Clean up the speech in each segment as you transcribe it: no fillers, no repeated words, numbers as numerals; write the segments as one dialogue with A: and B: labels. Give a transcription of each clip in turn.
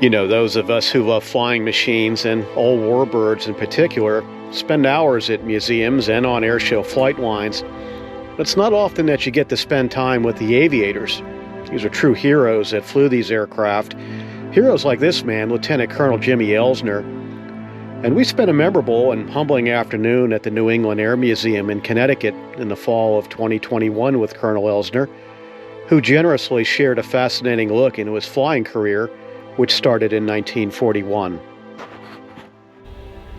A: You know, those of us who love flying machines and old warbirds in particular spend hours at museums and on airshow flight lines. But it's not often that you get to spend time with the aviators. These are true heroes that flew these aircraft. Heroes like this man, Lieutenant Colonel Jimmy Elsner. And we spent a memorable and humbling afternoon at the New England Air Museum in Connecticut in the fall of 2021 with Colonel Elsner, who generously shared a fascinating look into his flying career, which started in 1941.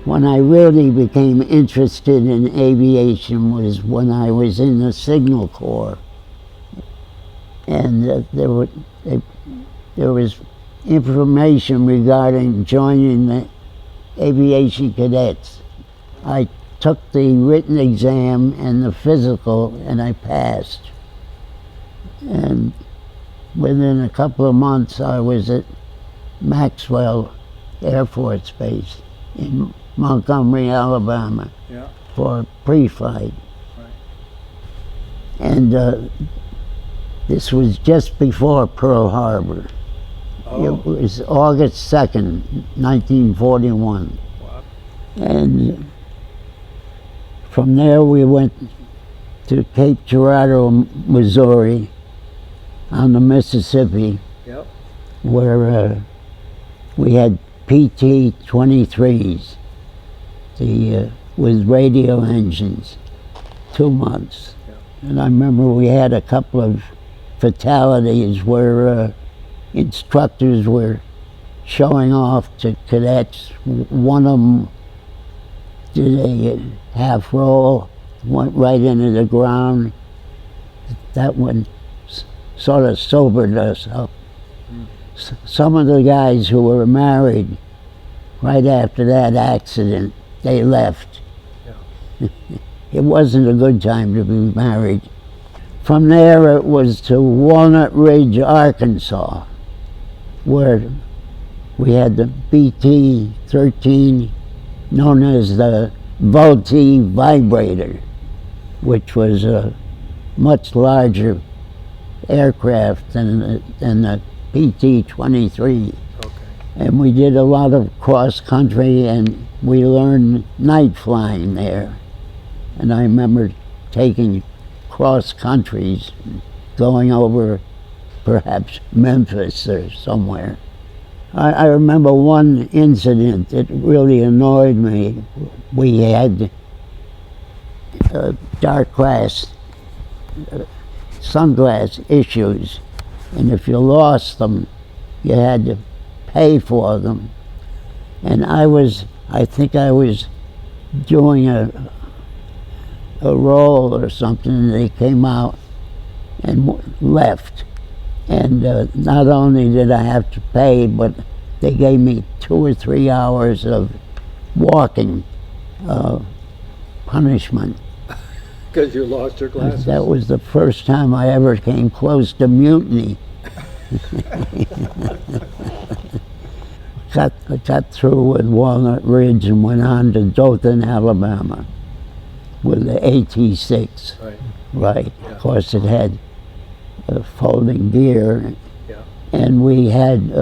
B: When I really became interested in aviation was when I was in the Signal Corps. And there was information regarding joining the aviation cadets. I took the written exam and the physical, and I passed. And within a couple of months, I was at Maxwell Air Force Base in Montgomery, Alabama, for pre-flight. Right. And this was just before Pearl Harbor. Oh. It was August 2nd, 1941. Wow. And from there we went to Cape Girardeau, Missouri, on the Mississippi, where we had PT-23s, with radio engines, 2 months. And I remember we had a couple of fatalities where instructors were showing off to cadets. One of them did a half roll, went right into the ground. That one sort of sobered us up. Some of the guys who were married right after that accident, they left. Yeah. It wasn't a good time to be married. From there it was to Walnut Ridge, Arkansas, where we had the BT-13, known as the Vultee vibrator, which was a much larger aircraft than the PT-23. Okay. And we did a lot of cross-country, and we learned night flying there. And I remember taking cross-countries, going over perhaps Memphis or somewhere. I remember one incident that really annoyed me. We had dark glass sunglass issues, and if you lost them, you had to pay for them. And I think I was doing a roll or something, and they came out and left. And not only did I have to pay, but they gave me 2 or 3 hours of walking punishment.
C: Because you lost your glasses?
B: That was the first time I ever came close to mutiny. got through with Walnut Ridge and went on to Dothan, Alabama with the AT-6. Right. Right. Yeah. Of course, it had folding gear. Yeah. And we had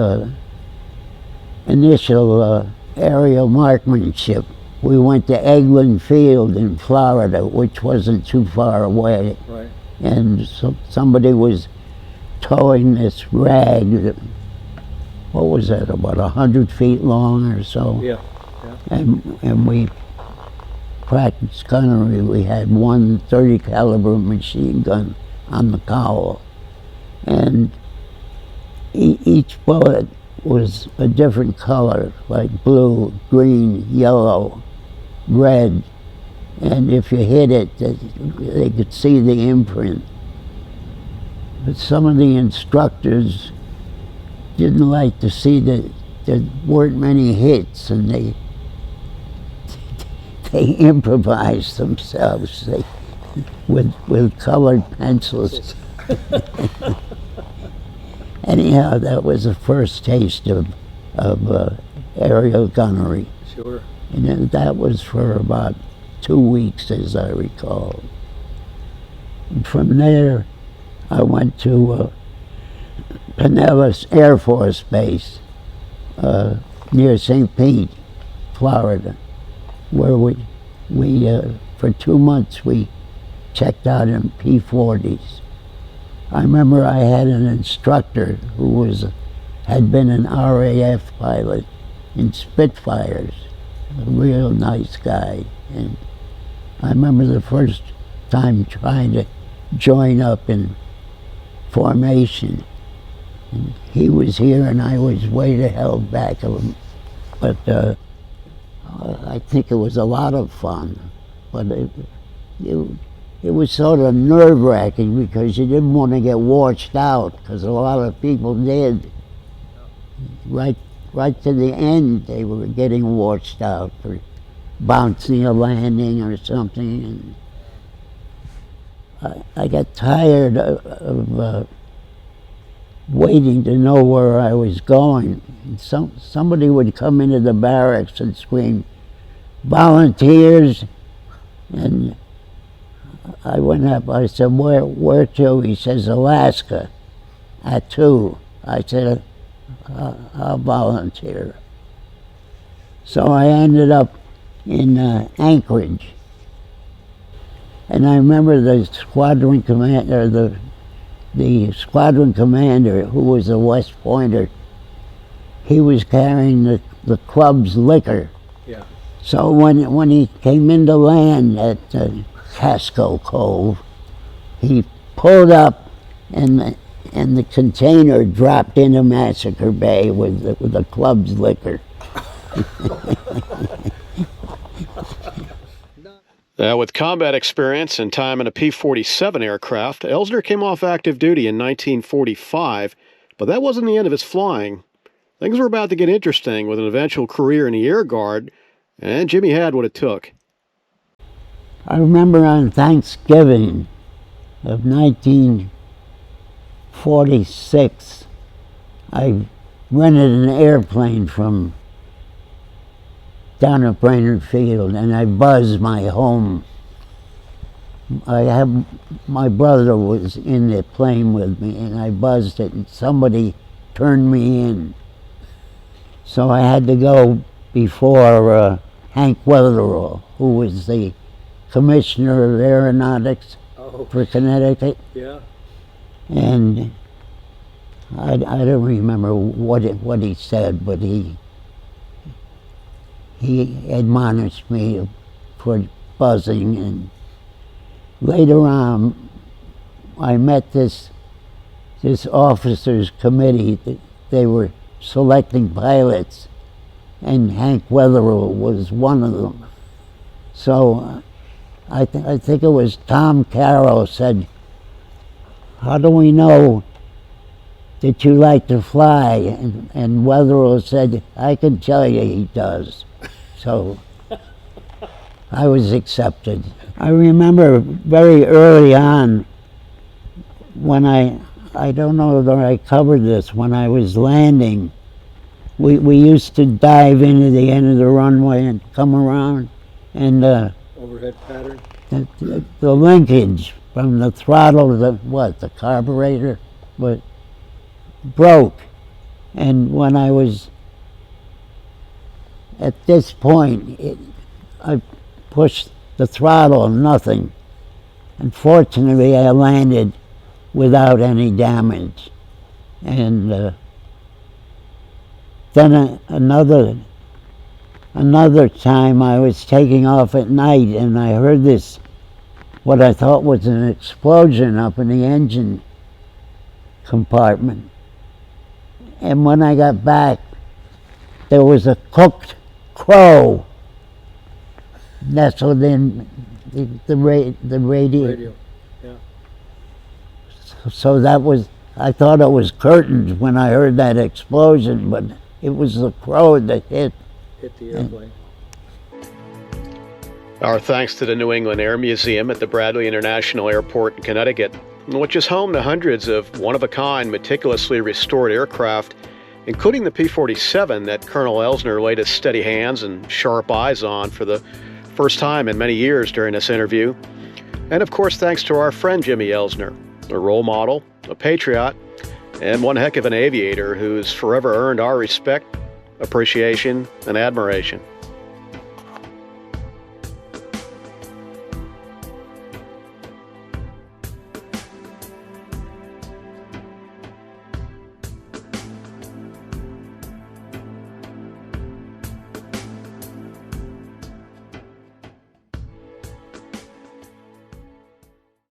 B: initial aerial marksmanship. We went to Eglin Field in Florida, which wasn't too far away. Right. And somebody was towing this rag, what was that, about 100 feet long or so? Yeah. Yeah. And we practiced gunnery. We had one 30 caliber machine gun on the cowl. And each bullet was a different color, like blue, green, yellow, red. And if you hit it, they could see the imprint. But some of the instructors didn't like to see that there weren't many hits, and they improvised themselves with colored pencils. Anyhow, that was the first taste of aerial gunnery. Sure. And then that was for about 2 weeks, as I recall. And from there, I went to Pinellas Air Force Base near St. Pete, Florida, where we for 2 months we checked out in P-40s. I remember I had an instructor who had been an RAF pilot in Spitfires, a real nice guy. And I remember the first time trying to join up in formation. And he was here and I was way the hell back of him. But I think it was a lot of fun. But it was sort of nerve-wracking because you didn't want to get washed out, because a lot of people did. Right to the end, they were getting washed out for bouncing a landing or something. And I got tired of waiting to know where I was going. And somebody would come into the barracks and scream, "Volunteers!" And I went up, I said, where to? He says, "Alaska, at 2. I said, I'll volunteer. So I ended up in Anchorage. And I remember the squadron commander, the squadron commander, who was a West Pointer, he was carrying the club's liquor.
C: Yeah.
B: So when he came into land at Casco Cove, he pulled up and the container dropped into Massacre Bay with the club's liquor.
A: With combat experience and time in a P-47 aircraft, Elsner came off active duty in 1945, but that wasn't the end of his flying. Things were about to get interesting with an eventual career in the Air Guard, and Jimmy had what it took.
B: I remember on Thanksgiving of 1946, I rented an airplane from down at Brainerd Field, and I buzzed my home. My brother was in the plane with me, and I buzzed it, and somebody turned me in. So I had to go before Hank Weatherall, who was the commissioner of aeronautics for Connecticut.
C: Yeah.
B: And I don't remember what he said, but he admonished me for buzzing. And later on, I met this officers committee. They were selecting pilots, and Hank Weatherall was one of them. So I think it was Tom Carroll said, "How do we know that you like to fly?" And Weatherall said, "I can tell you he does." So I was accepted. I remember very early on when I don't know whether I covered this, when I was landing, we used to dive into the end of the runway and come around, and
C: Overhead pattern?
B: the linkage from the throttle to the carburetor, but broke. And when I was at this point, I pushed the throttle, nothing. Unfortunately, I landed without any damage. And then another time I was taking off at night, and I heard this, what I thought was an explosion up in the engine compartment. And when I got back, there was a cooked crow nestled in the radio.
C: Yeah.
B: So that was, I thought it was curtains when I heard that explosion, but it was the crow that hit
C: the airplane.
A: Our thanks to the New England Air Museum at the Bradley International Airport in Connecticut, which is home to hundreds of one-of-a-kind, meticulously restored aircraft, including the P-47 that Colonel Elsner laid his steady hands and sharp eyes on for the first time in many years during this interview. And of course, thanks to our friend Jimmy Elsner, a role model, a patriot, and one heck of an aviator who's forever earned our respect appreciation, and admiration.